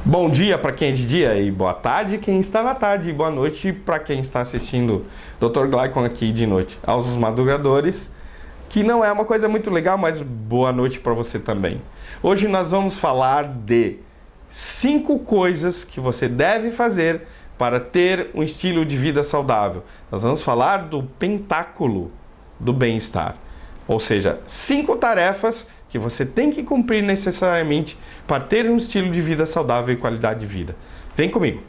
Bom dia para quem é de dia e boa tarde quem está na tarde e boa noite para quem está assistindo Dr. Glycon aqui de noite. Aos madrugadores, que não é uma coisa muito legal, mas boa noite para você também. Hoje nós vamos falar de 5 coisas que você deve fazer para ter um estilo de vida saudável. Nós vamos falar do pentáculo do bem-estar, ou seja, 5 tarefas que você tem que cumprir necessariamente para ter um estilo de vida saudável e qualidade de vida. Vem comigo!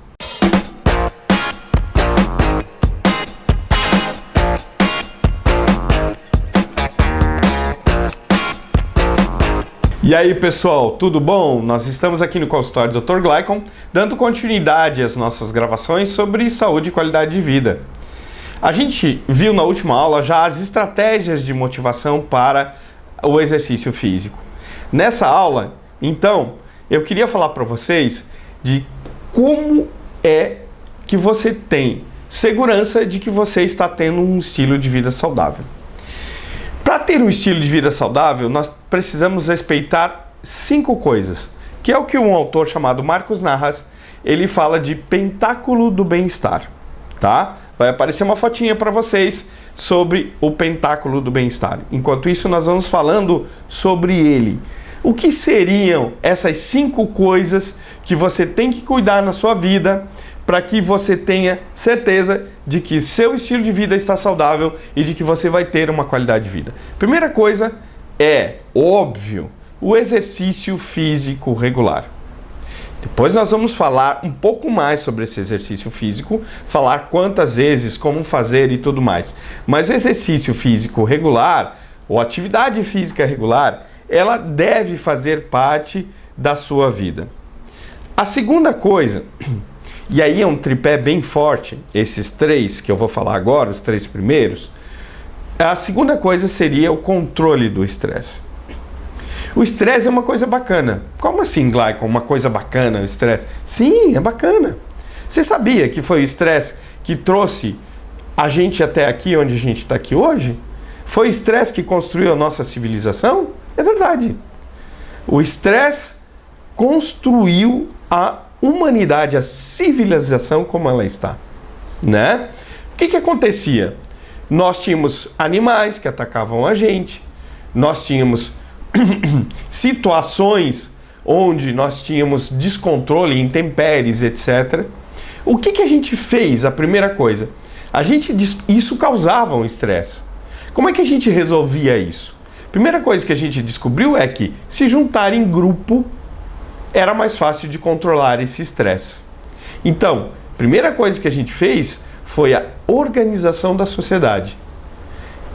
E aí pessoal, tudo bom? Nós estamos aqui no consultório do Dr. Glycon, dando continuidade às nossas gravações sobre saúde e qualidade de vida. A gente viu na última aula já as estratégias de motivação para o exercício físico. Nessa aula, então, eu queria falar para vocês de como é que você tem segurança de que você está tendo um estilo de vida saudável. Para ter um estilo de vida saudável, nós precisamos respeitar 5 coisas, que é o que um autor chamado Marcos Narras, ele fala de pentáculo do bem-estar, tá? Vai aparecer uma fotinha para vocês sobre o pentáculo do bem-estar. Enquanto isso, nós vamos falando sobre ele. O que seriam essas 5 coisas que você tem que cuidar na sua vida para que você tenha certeza de que seu estilo de vida está saudável e de que você vai ter uma qualidade de vida? Primeira coisa é, óbvio, o exercício físico regular. Depois nós vamos falar um pouco mais sobre esse exercício físico, falar quantas vezes, como fazer e tudo mais. Mas o exercício físico regular, ou atividade física regular, ela deve fazer parte da sua vida. A segunda coisa, e aí é um tripé bem forte, esses 3 que eu vou falar agora, os 3 primeiros, a segunda coisa seria o controle do estresse. O estresse é uma coisa bacana. Como assim, Glycon? Uma coisa bacana, o estresse? Sim, é bacana. Você sabia que foi o estresse que trouxe a gente até aqui, onde a gente está aqui hoje? Foi o estresse que construiu a nossa civilização? É verdade. O estresse construiu a humanidade, a civilização como ela está, né? O que acontecia? Nós tínhamos animais que atacavam a gente, nós tínhamos situações onde nós tínhamos descontrole, intempéries, etc. O que a gente fez? A primeira coisa, isso causava um estresse. Como é que a gente resolvia isso? Primeira coisa que a gente descobriu é que se juntar em grupo era mais fácil de controlar esse estresse. Então, primeira coisa que a gente fez foi a organização da sociedade.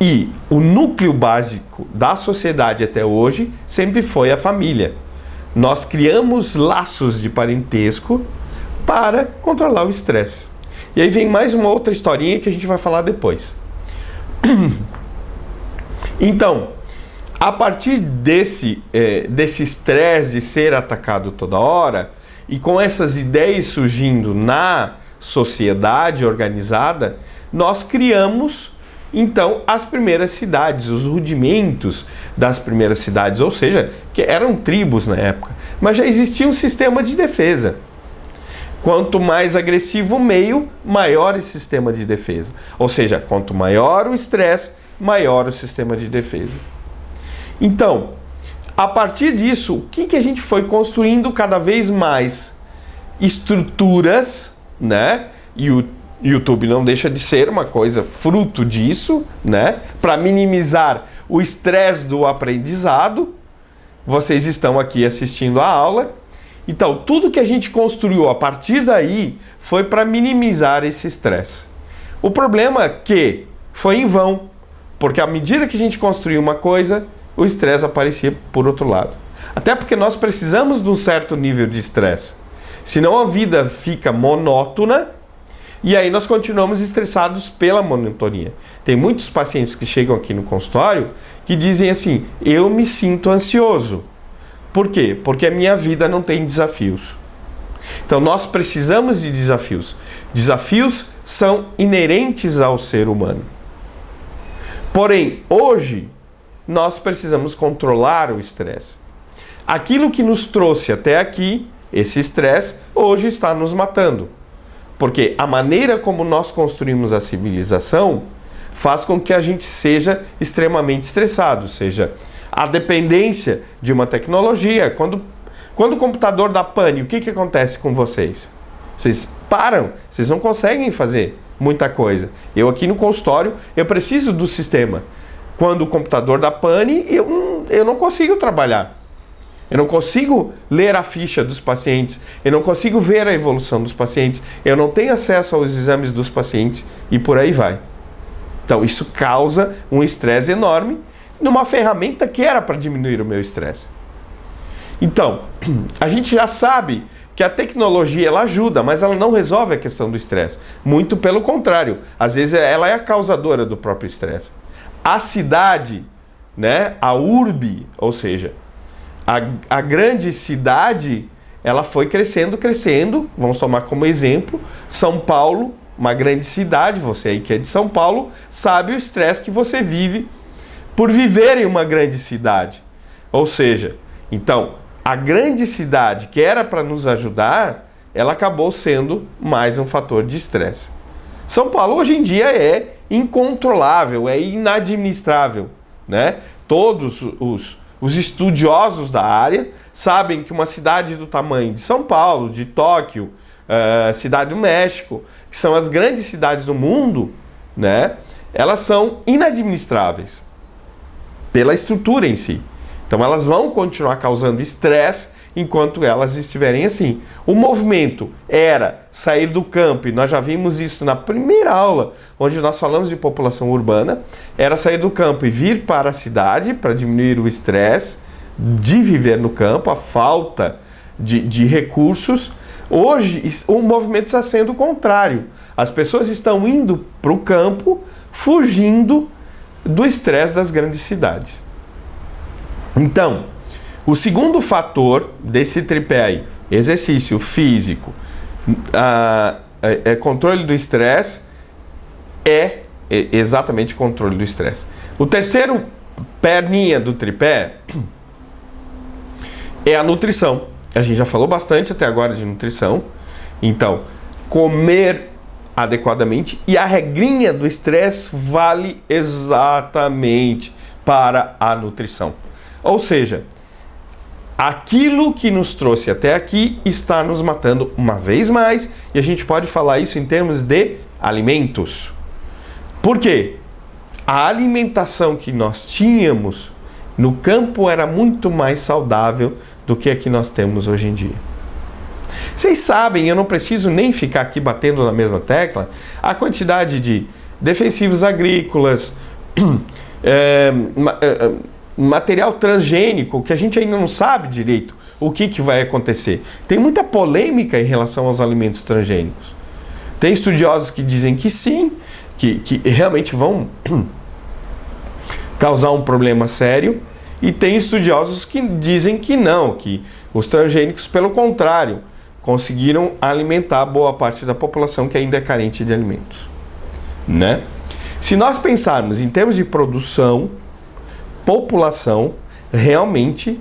E o núcleo básico da sociedade até hoje sempre foi a família. Nós criamos laços de parentesco para controlar o estresse. E aí vem mais uma outra historinha que a gente vai falar depois. Então, a partir desse estresse de ser atacado toda hora, e com essas ideias surgindo na sociedade organizada, nós criamos então as primeiras cidades, os rudimentos das primeiras cidades, ou seja, que eram tribos na época, mas já existia um sistema de defesa. Quanto mais agressivo o meio, maior esse sistema de defesa. Ou seja, quanto maior o estresse, maior o sistema de defesa. Então, a partir disso, o que a gente foi construindo cada vez mais? Estruturas, né? E o YouTube não deixa de ser uma coisa fruto disso, né? Para minimizar o estresse do aprendizado. Vocês estão aqui assistindo a aula. Então, tudo que a gente construiu a partir daí foi para minimizar esse estresse. O problema é que foi em vão, porque à medida que a gente construiu uma coisa, o estresse aparecia por outro lado. Até porque nós precisamos de um certo nível de estresse. Senão a vida fica monótona e aí nós continuamos estressados pela monotonia. Tem muitos pacientes que chegam aqui no consultório que dizem assim, eu me sinto ansioso. Por quê? Porque a minha vida não tem desafios. Então nós precisamos de desafios. Desafios são inerentes ao ser humano. Porém, hoje, nós precisamos controlar o estresse. Aquilo que nos trouxe até aqui, esse estresse hoje está nos matando. Porque a maneira como nós construímos a civilização faz com que a gente seja extremamente estressado, ou seja, a dependência de uma tecnologia. Quando o computador dá pane, o que acontece com vocês? Vocês param, vocês não conseguem fazer muita coisa. Eu aqui no consultório, eu preciso do sistema. Quando o computador dá pane, eu não consigo trabalhar. Eu não consigo ler a ficha dos pacientes, eu não consigo ver a evolução dos pacientes, eu não tenho acesso aos exames dos pacientes e por aí vai. Então isso causa um estresse enorme numa ferramenta que era para diminuir o meu estresse. Então, a gente já sabe que a tecnologia ela ajuda, mas ela não resolve a questão do estresse. Muito pelo contrário, às vezes ela é a causadora do próprio estresse. A cidade, né, a urbe, ou seja, a grande cidade, ela foi crescendo, vamos tomar como exemplo, São Paulo, uma grande cidade, você aí que é de São Paulo, sabe o estresse que você vive por viver em uma grande cidade. Ou seja, então, a grande cidade que era para nos ajudar, ela acabou sendo mais um fator de estresse. São Paulo hoje em dia é incontrolável, é inadministrável, né? Todos os estudiosos da área sabem que uma cidade do tamanho de São Paulo, de Tóquio, Cidade do México, que são as grandes cidades do mundo, né? Elas são inadministráveis pela estrutura em si. Então elas vão continuar causando estresse enquanto elas estiverem assim. O movimento era sair do campo, e nós já vimos isso na primeira aula, onde nós falamos de população urbana, era sair do campo e vir para a cidade para diminuir o estresse de viver no campo, a falta de recursos. Hoje o movimento está sendo o contrário. As pessoas estão indo para o campo, fugindo do estresse das grandes cidades. Então, o segundo fator desse tripé aí, exercício físico, controle do estresse, é exatamente controle do estresse. O terceiro perninha do tripé é a nutrição. A gente já falou bastante até agora de nutrição. Então, comer adequadamente, e a regrinha do estresse vale exatamente para a nutrição. Ou seja, aquilo que nos trouxe até aqui está nos matando uma vez mais, e a gente pode falar isso em termos de alimentos. Por quê? A alimentação que nós tínhamos no campo era muito mais saudável do que a que nós temos hoje em dia. Vocês sabem, eu não preciso nem ficar aqui batendo na mesma tecla, a quantidade de defensivos agrícolas, material transgênico, que a gente ainda não sabe direito o que vai acontecer. Tem muita polêmica em relação aos alimentos transgênicos. Tem estudiosos que dizem que sim, que realmente vão causar um problema sério, e tem estudiosos que dizem que não, que os transgênicos, pelo contrário, conseguiram alimentar boa parte da população que ainda é carente de alimentos, né? Se nós pensarmos em termos de produção, população, realmente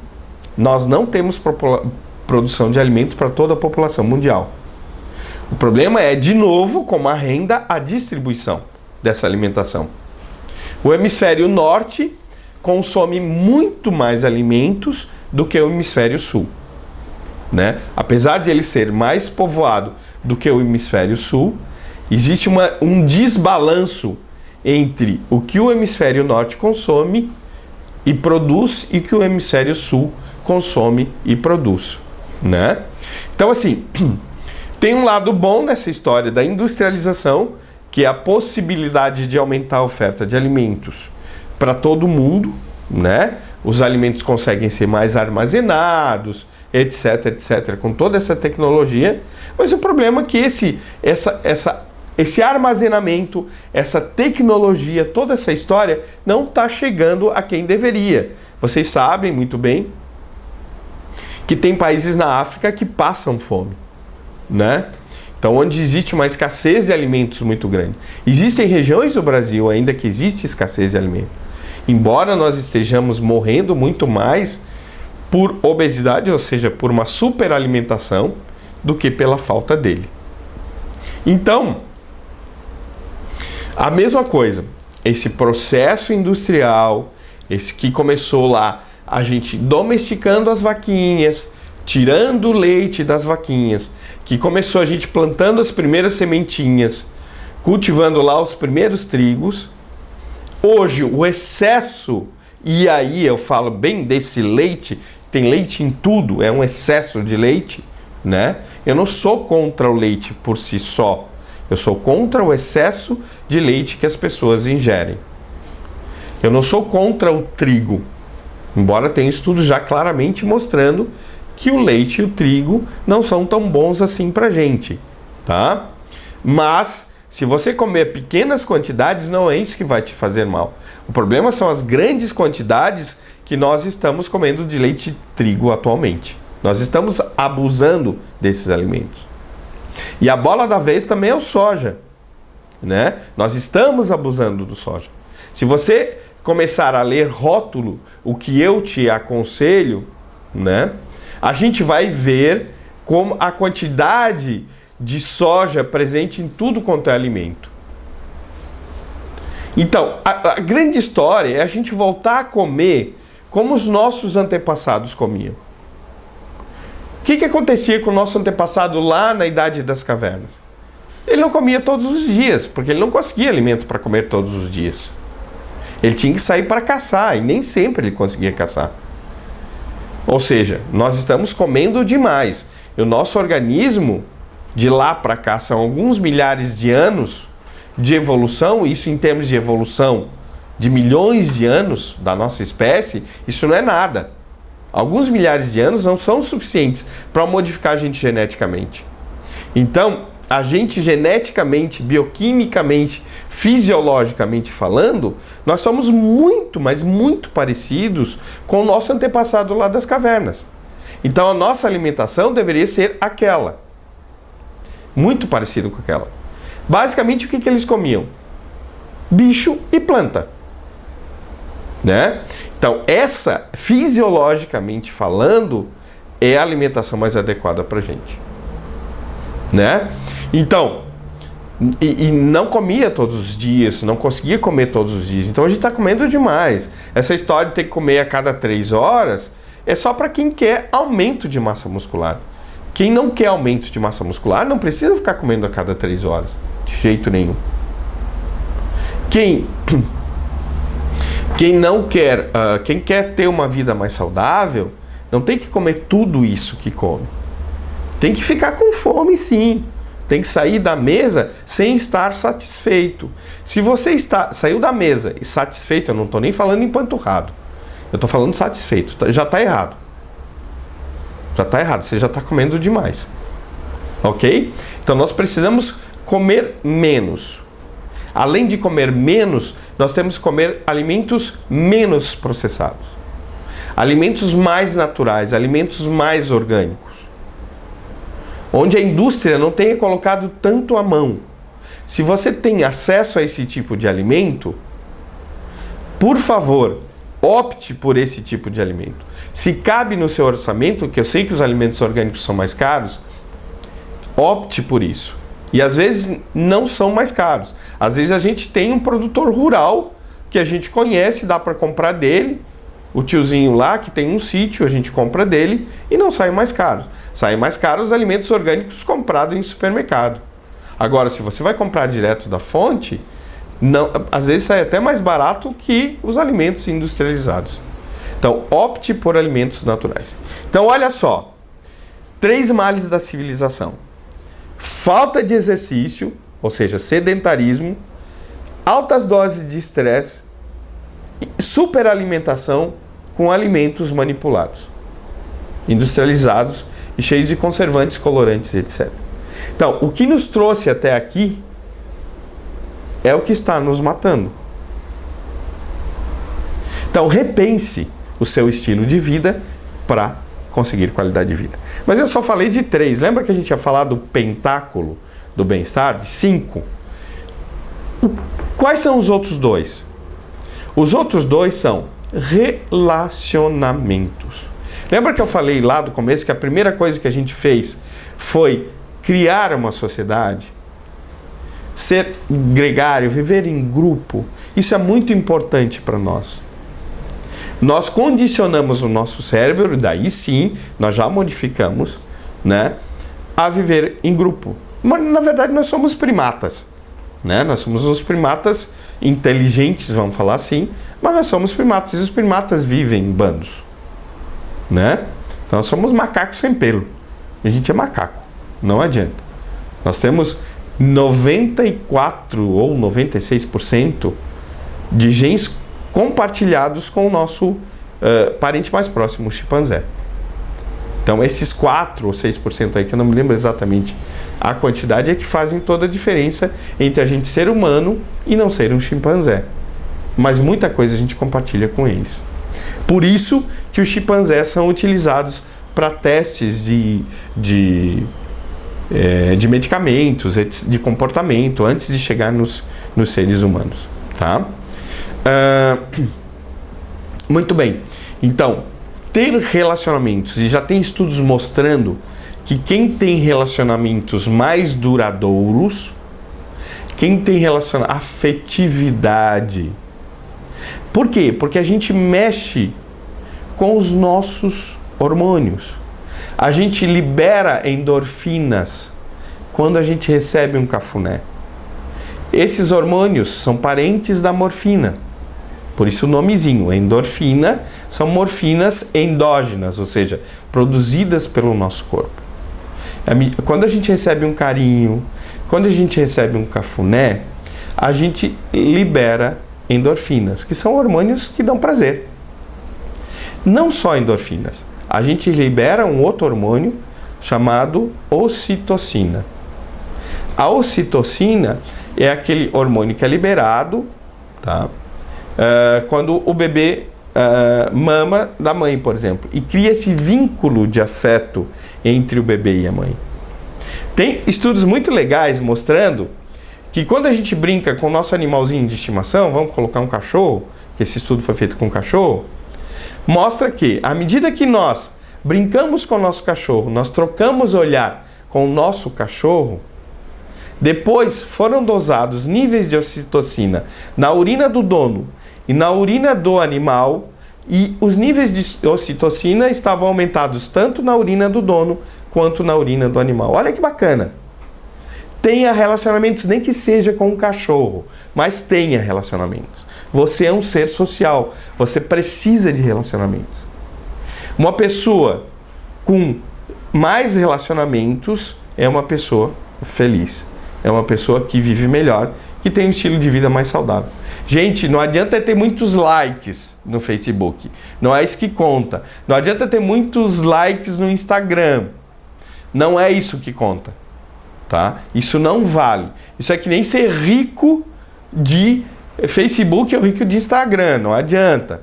nós não temos produção de alimento para toda a população mundial. O problema é, de novo, como a renda, a distribuição dessa alimentação. O hemisfério norte consome muito mais alimentos do que o hemisfério sul, né? Apesar de ele ser mais povoado do que o hemisfério sul, existe um desbalanço entre o que o hemisfério norte consome e produz e o que o hemisfério sul consome e produz, né? Então, assim, tem um lado bom nessa história da industrialização, que é a possibilidade de aumentar a oferta de alimentos para todo mundo, né? Os alimentos conseguem ser mais armazenados, etc, etc, com toda essa tecnologia, mas o problema é que esse armazenamento, essa tecnologia, toda essa história não está chegando a quem deveria. Vocês sabem muito bem que tem países na África que passam fome, né? Então, onde existe uma escassez de alimentos muito grande. Existem regiões do Brasil ainda que existe escassez de alimentos. Embora nós estejamos morrendo muito mais por obesidade, ou seja, por uma superalimentação, do que pela falta dele. Então, a mesma coisa, esse processo industrial, esse que começou lá, a gente domesticando as vaquinhas, tirando o leite das vaquinhas, que começou a gente plantando as primeiras sementinhas, cultivando lá os primeiros trigos. Hoje, o excesso, e aí eu falo bem desse leite, tem leite em tudo, é um excesso de leite, né? Eu não sou contra o leite por si só, eu sou contra o excesso de leite que as pessoas ingerem. Eu não sou contra o trigo, embora tenha estudos já claramente mostrando que o leite e o trigo não são tão bons assim pra gente, tá? Mas se você comer pequenas quantidades, não é isso que vai te fazer mal. O problema são as grandes quantidades que nós estamos comendo de leite e trigo atualmente. Nós estamos abusando desses alimentos. E a bola da vez também é o soja, né? Nós estamos abusando do soja. Se você começar a ler rótulo, o que eu te aconselho, né? A gente vai ver como a quantidade de soja presente em tudo quanto é alimento. Então, a grande história é a gente voltar a comer como os nossos antepassados comiam. O que acontecia com o nosso antepassado lá na Idade das Cavernas? Ele não comia todos os dias, porque ele não conseguia alimento para comer todos os dias. Ele tinha que sair para caçar, e nem sempre ele conseguia caçar. Ou seja, nós estamos comendo demais. E o nosso organismo, de lá para cá, são alguns milhares de anos de evolução, isso em termos de evolução de milhões de anos da nossa espécie, isso não é nada. Alguns milhares de anos não são suficientes para modificar a gente geneticamente. Então, a gente geneticamente, bioquimicamente, fisiologicamente falando, nós somos muito, mas muito parecidos com o nosso antepassado lá das cavernas. Então, a nossa alimentação deveria ser aquela. Muito parecido com aquela. Basicamente, o que eles comiam? Bicho e planta. Né? Então, essa, fisiologicamente falando, é a alimentação mais adequada para a gente. Né? Então, e não comia todos os dias, não conseguia comer todos os dias. Então, a gente está comendo demais. Essa história de ter que comer a cada 3 horas é só para quem quer aumento de massa muscular. Quem não quer aumento de massa muscular não precisa ficar comendo a cada 3 horas. De jeito nenhum. Quem não quer, quem quer ter uma vida mais saudável, não tem que comer tudo isso que come. Tem que ficar com fome, sim. Tem que sair da mesa sem estar satisfeito. Se você saiu da mesa e satisfeito, eu não estou nem falando empanturrado. Eu estou falando satisfeito. Já está errado. Já está errado. Você já está comendo demais. Ok? Então nós precisamos comer menos. Além de comer menos, nós temos que comer alimentos menos processados. Alimentos mais naturais, alimentos mais orgânicos. Onde a indústria não tenha colocado tanto a mão. Se você tem acesso a esse tipo de alimento, por favor, opte por esse tipo de alimento. Se cabe no seu orçamento, que eu sei que os alimentos orgânicos são mais caros, opte por isso. E às vezes não são mais caros. Às vezes a gente tem um produtor rural que a gente conhece, dá para comprar dele. O tiozinho lá que tem um sítio, a gente compra dele e não sai mais caro. Sai mais caro os alimentos orgânicos comprados em supermercado. Agora, se você vai comprar direto da fonte, não, às vezes sai até mais barato que os alimentos industrializados. Então, opte por alimentos naturais. Então, olha só. 3 males da civilização. Falta de exercício, ou seja, sedentarismo, altas doses de estresse, superalimentação com alimentos manipulados, industrializados e cheios de conservantes, colorantes, etc. Então, o que nos trouxe até aqui é o que está nos matando. Então, repense o seu estilo de vida para conseguir qualidade de vida. Mas eu só falei de 3. Lembra que a gente ia falar do pentáculo do bem-estar? De 5. Quais são os outros 2? Os outros 2 são relacionamentos. Lembra que eu falei lá do começo que a primeira coisa que a gente fez foi criar uma sociedade? Ser gregário, viver em grupo. Isso é muito importante para nós. Nós condicionamos o nosso cérebro, daí sim, nós já modificamos, né, a viver em grupo. Mas, na verdade, nós somos primatas, né? Nós somos os primatas inteligentes, vamos falar assim, mas nós somos primatas, e os primatas vivem em bandos, né? Então, nós somos macacos sem pelo. A gente é macaco, não adianta. Nós temos 94 ou 96% de genes compartilhados com o nosso parente mais próximo, o chimpanzé. Então, esses 4 ou 6% aí, que eu não me lembro exatamente a quantidade, é que fazem toda a diferença entre a gente ser humano e não ser um chimpanzé. Mas muita coisa a gente compartilha com eles. Por isso que os chimpanzés são utilizados para testes de medicamentos, de comportamento, antes de chegar nos seres humanos, tá? Muito bem. Então, ter relacionamentos, e já tem estudos mostrando que quem tem relacionamentos mais duradouros, quem tem afetividade. Por quê? Porque a gente mexe com os nossos hormônios. A gente libera endorfinas quando a gente recebe um cafuné. Esses hormônios são parentes da morfina. Por isso o nomezinho, endorfina, são morfinas endógenas, ou seja, produzidas pelo nosso corpo. Quando a gente recebe um carinho, quando a gente recebe um cafuné, a gente libera endorfinas, que são hormônios que dão prazer. Não só endorfinas, a gente libera um outro hormônio chamado ocitocina. A ocitocina é aquele hormônio que é liberado, tá? Quando o bebê mama da mãe, por exemplo, e cria esse vínculo de afeto entre o bebê e a mãe. Tem estudos muito legais mostrando que quando a gente brinca com o nosso animalzinho de estimação, vamos colocar um cachorro, que esse estudo foi feito com um cachorro, mostra que à medida que nós brincamos com o nosso cachorro, nós trocamos olhar com o nosso cachorro, depois foram dosados níveis de ocitocina na urina do dono e na urina do animal, e os níveis de ocitocina estavam aumentados tanto na urina do dono quanto na urina do animal. Olha que bacana! Tenha relacionamentos, nem que seja com um cachorro, mas tenha relacionamentos. Você é um ser social, você precisa de relacionamentos. Uma pessoa com mais relacionamentos é uma pessoa feliz, é uma pessoa que vive melhor, que tem um estilo de vida mais saudável. Gente, não adianta ter muitos likes no Facebook, não é isso que conta. Não adianta ter muitos likes no Instagram, não é isso que conta, tá? Isso não vale. Isso é que nem ser rico de Facebook ou rico de Instagram, não adianta.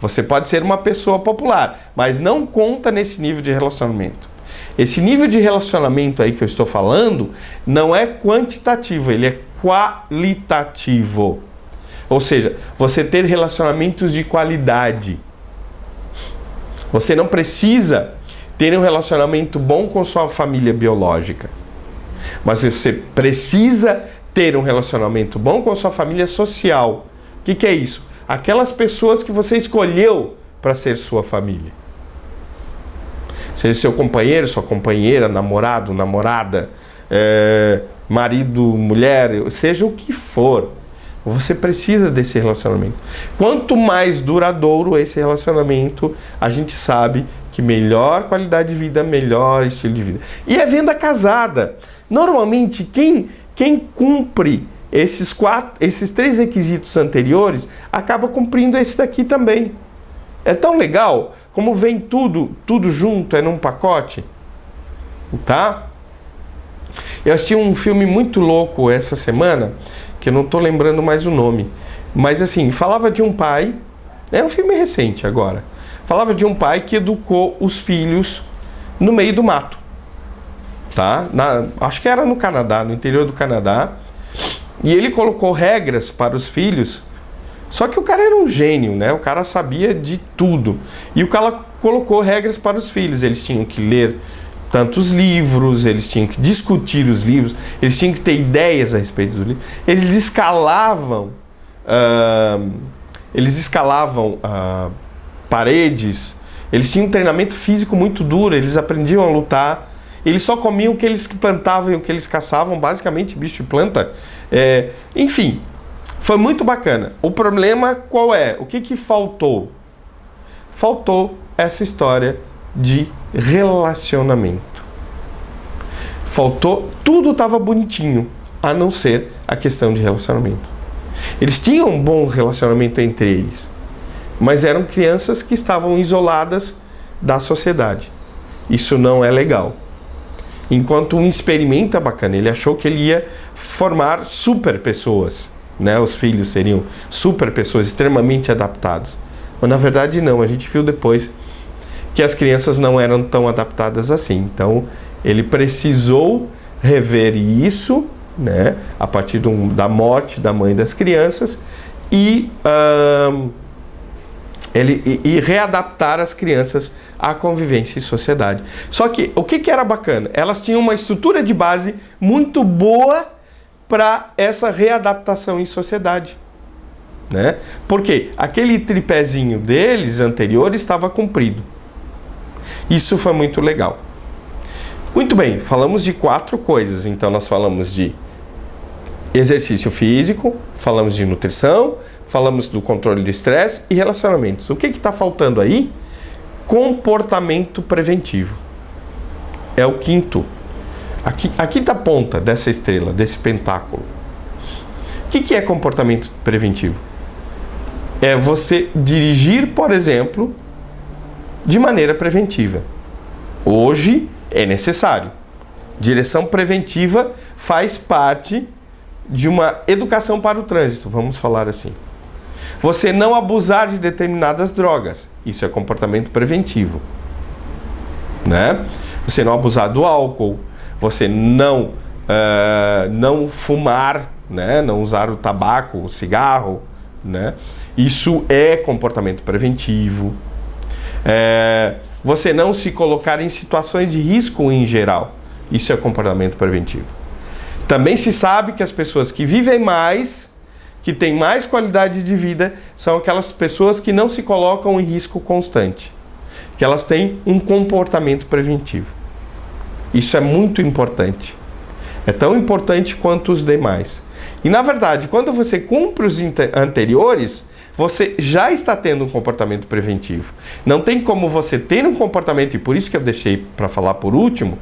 Você pode ser uma pessoa popular, mas não conta nesse nível de relacionamento. Esse nível de relacionamento aí que eu estou falando não é quantitativo, ele é qualitativo. Ou seja, você ter relacionamentos de qualidade. Você não precisa ter um relacionamento bom com sua família biológica, mas você precisa ter um relacionamento bom com sua família social. O que é isso? Aquelas pessoas que você escolheu para ser sua família. Seja seu companheiro, sua companheira, namorado, namorada, marido, mulher, seja o que for. Você precisa desse relacionamento. Quanto mais duradouro esse relacionamento, a gente sabe que melhor qualidade de vida, melhor estilo de vida. E é venda casada. Normalmente, quem cumpre esses 3 requisitos anteriores, acaba cumprindo esse daqui também. É tão legal, como vem tudo junto, é num pacote, tá? Eu assisti um filme muito louco essa semana, que eu não tô lembrando mais o nome, mas assim, falava de um pai, é um filme recente agora, falava de um pai que educou os filhos no meio do mato, tá? Acho que era no Canadá, no interior do Canadá, e ele colocou regras para os filhos Só que o cara era um gênio, né? O cara sabia de tudo. E o cara colocou regras para os filhos. Eles tinham que ler tantos livros, eles tinham que discutir os livros, eles tinham que ter ideias a respeito do livro. Eles escalavam paredes, eles tinham um treinamento físico muito duro, eles aprendiam a lutar. Eles só comiam o que eles plantavam e o que eles caçavam, basicamente bicho e planta. Enfim, foi muito bacana. O problema qual é? O que faltou? Faltou essa história de relacionamento. Faltou, tudo estava bonitinho, a não ser a questão de relacionamento. Eles tinham um bom relacionamento entre eles, mas eram crianças que estavam isoladas da sociedade. Isso não é legal. Enquanto um experimento é bacana, ele achou que ele ia formar super pessoas, né? Os filhos seriam super pessoas, extremamente adaptados. Mas na verdade não, a gente viu depois que as crianças não eram tão adaptadas assim. Então ele precisou rever isso, né? A partir da morte da mãe das crianças e readaptar as crianças à convivência e sociedade. Só que o que era bacana? Elas tinham uma estrutura de base muito boa para essa readaptação em sociedade, né? Porque aquele tripézinho deles anterior estava cumprido. Isso foi muito legal. Muito bem, falamos de 4 coisas. Então nós falamos de exercício físico, falamos de nutrição, falamos do controle do estresse e relacionamentos. O que está faltando aí? Comportamento preventivo. É o quinto. A quinta ponta dessa estrela, desse pentáculo. O que é comportamento preventivo? É você dirigir, por exemplo, de maneira preventiva. Hoje é necessário. Direção preventiva faz parte de uma educação para o trânsito, vamos falar assim. Você não abusar de determinadas drogas, isso é comportamento preventivo, né? Você não abusar do álcool, você não fumar, né? Não usar o tabaco, o cigarro, né? Isso é comportamento preventivo. Você não se colocar em situações de risco em geral, isso é comportamento preventivo. Também se sabe que as pessoas que vivem mais, que têm mais qualidade de vida, são aquelas pessoas que não se colocam em risco constante, que elas têm um comportamento preventivo. Isso é muito importante. É tão importante quanto os demais. E na verdade, quando você cumpre os anteriores, você já está tendo um comportamento preventivo. Não tem como você ter um comportamento, e por isso que eu deixei para falar por último,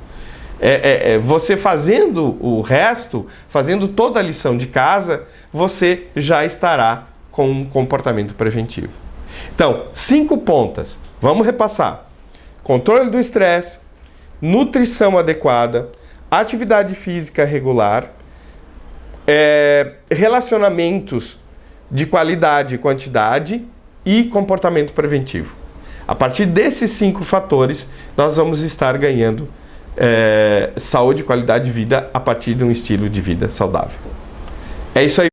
você fazendo o resto, fazendo toda a lição de casa, você já estará com um comportamento preventivo. Então, 5 pontas. Vamos repassar. Controle do estresse, nutrição adequada, atividade física regular, relacionamentos de qualidade e quantidade e comportamento preventivo. A partir desses 5 fatores, nós vamos estar ganhando saúde e qualidade de vida a partir de um estilo de vida saudável. É isso aí.